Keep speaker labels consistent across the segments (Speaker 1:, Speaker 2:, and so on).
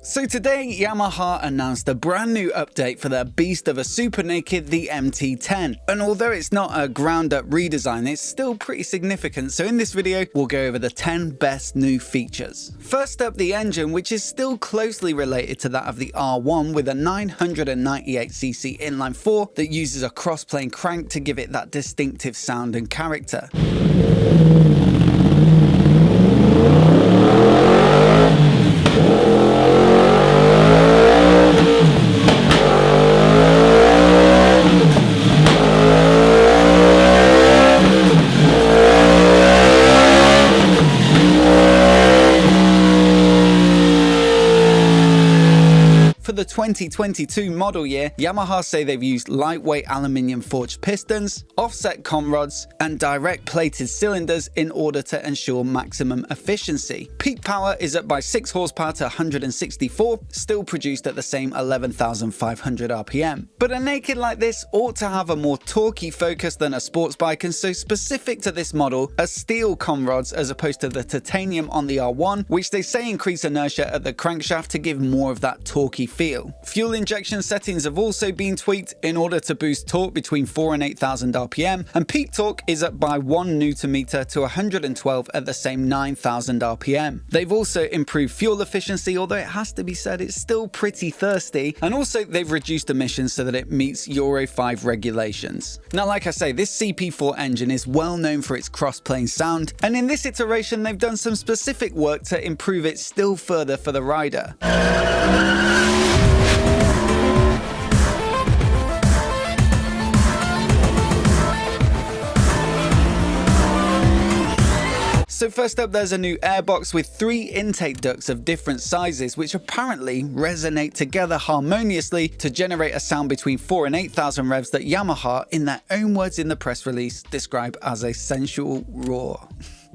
Speaker 1: So today, Yamaha announced a brand new update for their beast of a super naked, the MT-10. And although it's not a ground up redesign, it's still pretty significant. So in this video, we'll go over the 10 best new features. First up, the engine, which is still closely related to that of the R1 with a 998cc inline 4 that uses a cross-plane crank to give it that distinctive sound and character. For the 2022 model year, Yamaha say they've used lightweight aluminium forged pistons, offset conrods, and direct plated cylinders in order to ensure maximum efficiency. Peak power is up by 6 horsepower to 164, still produced at the same 11,500 RPM. But a naked like this ought to have a more torquey focus than a sports bike, and so specific to this model are steel conrods as opposed to the titanium on the R1, which they say increase inertia at the crankshaft to give more of that torquey feel. Fuel injection settings have also been tweaked in order to boost torque between 4 and 8,000 RPM, and peak torque is up by 1 Nm to 112 at the same 9,000 RPM. They've also improved fuel efficiency, although it has to be said it's still pretty thirsty, and also they've reduced emissions so that it meets Euro 5 regulations. Now, like I say, this CP4 engine is well known for its cross-plane sound, and in this iteration they've done some specific work to improve it still further for the rider. So first up, there's a new airbox with 3 intake ducts of different sizes, which apparently resonate together harmoniously to generate a sound between 4 and 8,000 revs that Yamaha, in their own words in the press release, describe as a sensual roar.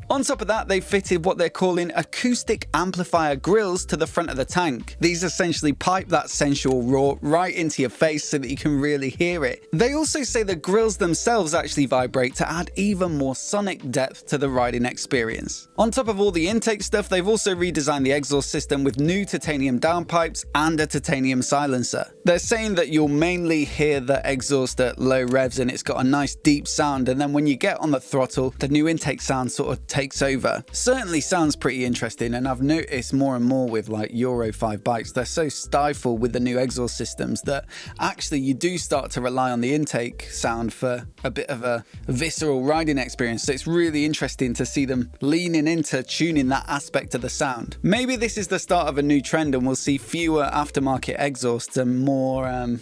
Speaker 1: On top of that, they fitted what they're calling acoustic amplifier grills to the front of the tank. These essentially pipe that sensual roar right into your face so that you can really hear it. They also say the grills themselves actually vibrate to add even more sonic depth to the riding experience. On top of all the intake stuff, they've also redesigned the exhaust system with new titanium downpipes and a titanium silencer. They're saying that you'll mainly hear the exhaust at low revs and it's got a nice deep sound, and then when you get on the throttle, the new intake sound sort of takes over. Certainly sounds pretty interesting, and I've noticed more and more with like Euro 5 bikes, they're so stifled with the new exhaust systems that actually you do start to rely on the intake sound for a bit of a visceral riding experience. So it's really interesting to see them leaning into tuning that aspect of the sound. Maybe this is the start of a new trend and we'll see fewer aftermarket exhausts and more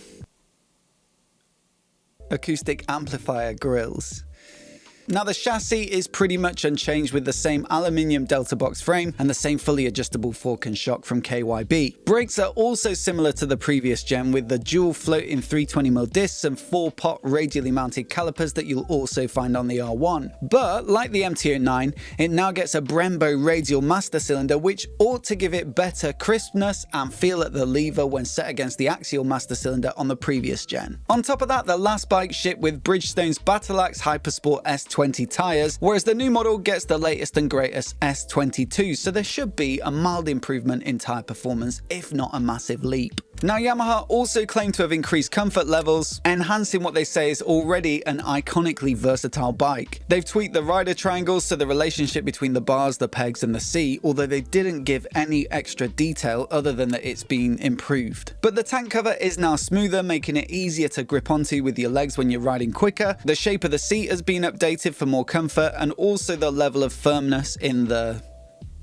Speaker 1: acoustic amplifier grills. Now, the chassis is pretty much unchanged with the same aluminium delta box frame and the same fully adjustable fork and shock from KYB. Brakes are also similar to the previous gen with the dual floating 320mm discs and 4-pot radially mounted calipers that you'll also find on the R1. But like the MT-10, it now gets a Brembo radial master cylinder, which ought to give it better crispness and feel at the lever when set against the axial master cylinder on the previous gen. On top of that, the last bike shipped with Bridgestone's Battle Axe Hypersport S20 tyres, whereas the new model gets the latest and greatest S22, so there should be a mild improvement in tyre performance, if not a massive leap. Now, Yamaha also claim to have increased comfort levels, enhancing what they say is already an iconically versatile bike. They've tweaked the rider triangles, so the relationship between the bars, the pegs and the seat, although they didn't give any extra detail other than that it's been improved. But the tank cover is now smoother, making it easier to grip onto with your legs when you're riding quicker. The shape of the seat has been updated for more comfort, and also the level of firmness in the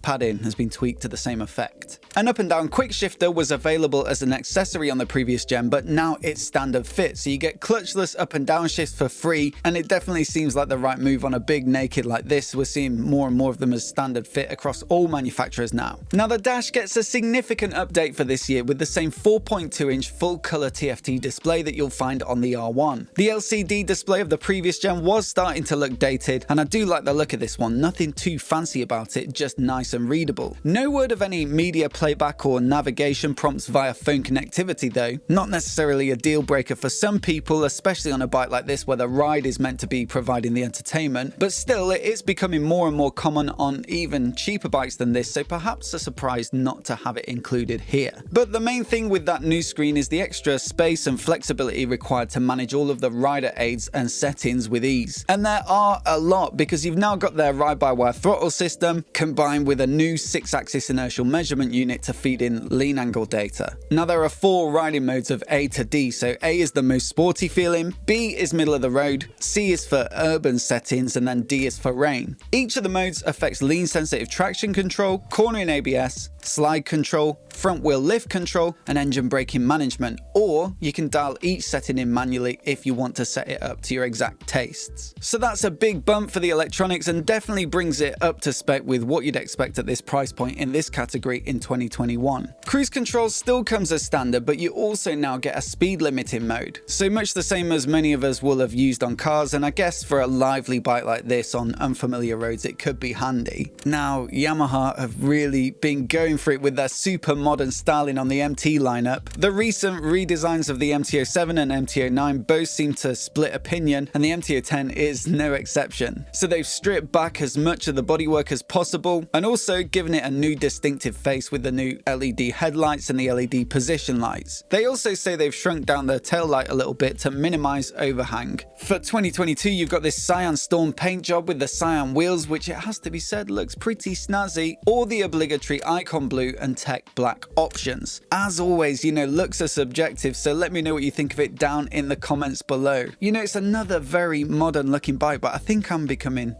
Speaker 1: padding has been tweaked to the same effect. An up and down quick shifter was available as an accessory on the previous gen, but now it's standard fit, so you get clutchless up and down shifts for free, and it definitely seems like the right move on a big naked like this. We're seeing more and more of them as standard fit across all manufacturers now. Now, the dash gets a significant update for this year with the same 4.2-inch full color TFT display that you'll find on the R1. The LCD display of the previous gen was starting to look dated, and I do like the look of this one. Nothing too fancy about it, just nice and readable. No word of any media playback or navigation prompts via phone connectivity though. Not necessarily a deal breaker for some people, especially on a bike like this where the ride is meant to be providing the entertainment, but still it is becoming more and more common on even cheaper bikes than this, so perhaps a surprise not to have it included here. But the main thing with that new screen is the extra space and flexibility required to manage all of the rider aids and settings with ease. And there are a lot, because you've now got their ride-by-wire throttle system combined with a new 6-axis inertial measurement unit to feed in lean angle data. Now there are 4 riding modes of A to D, so A is the most sporty feeling, B is middle of the road, C is for urban settings, and then D is for rain. Each of the modes affects lean sensitive traction control, cornering ABS, slide control, front wheel lift control, and engine braking management, or you can dial each setting in manually if you want to set it up to your exact tastes. So that's a big bump for the electronics and definitely brings it up to spec with what you'd expect at this price point in this category in 2021. Cruise control still comes as standard, but you also now get a speed limiting mode, so much the same as many of us will have used on cars, and I guess for a lively bike like this on unfamiliar roads it could be handy. Now Yamaha have really been going for it with their super modern styling on the MT lineup. The recent redesigns of the MT-07 and MT-09 both seem to split opinion, and the MT-10 is no exception. So they've stripped back as much of the bodywork as possible and also given it a new distinctive face with the new LED headlights and the LED position lights. They also say they've shrunk down their tail light a little bit to minimize overhang. For 2022 you've got this Cyan Storm paint job with the cyan wheels, which it has to be said looks pretty snazzy, or the obligatory Icon Blue and Tech Black options. As always, you know, looks are subjective, so let me know what you think of it down in the comments below. You know, it's another very modern looking bike, but I think I'm becoming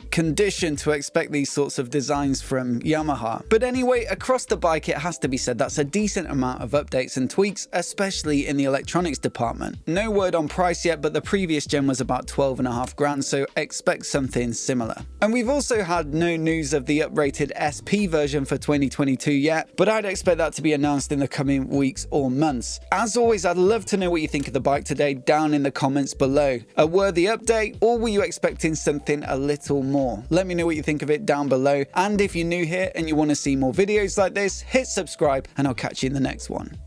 Speaker 1: conditioned to expect these sorts of designs from Yamaha. But anyway, across the bike it has to be said that's a decent amount of updates and tweaks, especially in the electronics department. No word on price yet, but the previous gen was about 12.5 grand, so expect something similar. And we've also had no news of the uprated SP version for 2022 yet, but I'd expect that to be announced in the coming weeks or months. As always, I'd love to know what you think of the bike today down in the comments below. A worthy update, or were you expecting something a little more? Let me know what you think of it down below, and if you're new here and you want to see more videos like this, hit subscribe and I'll catch you in the next one.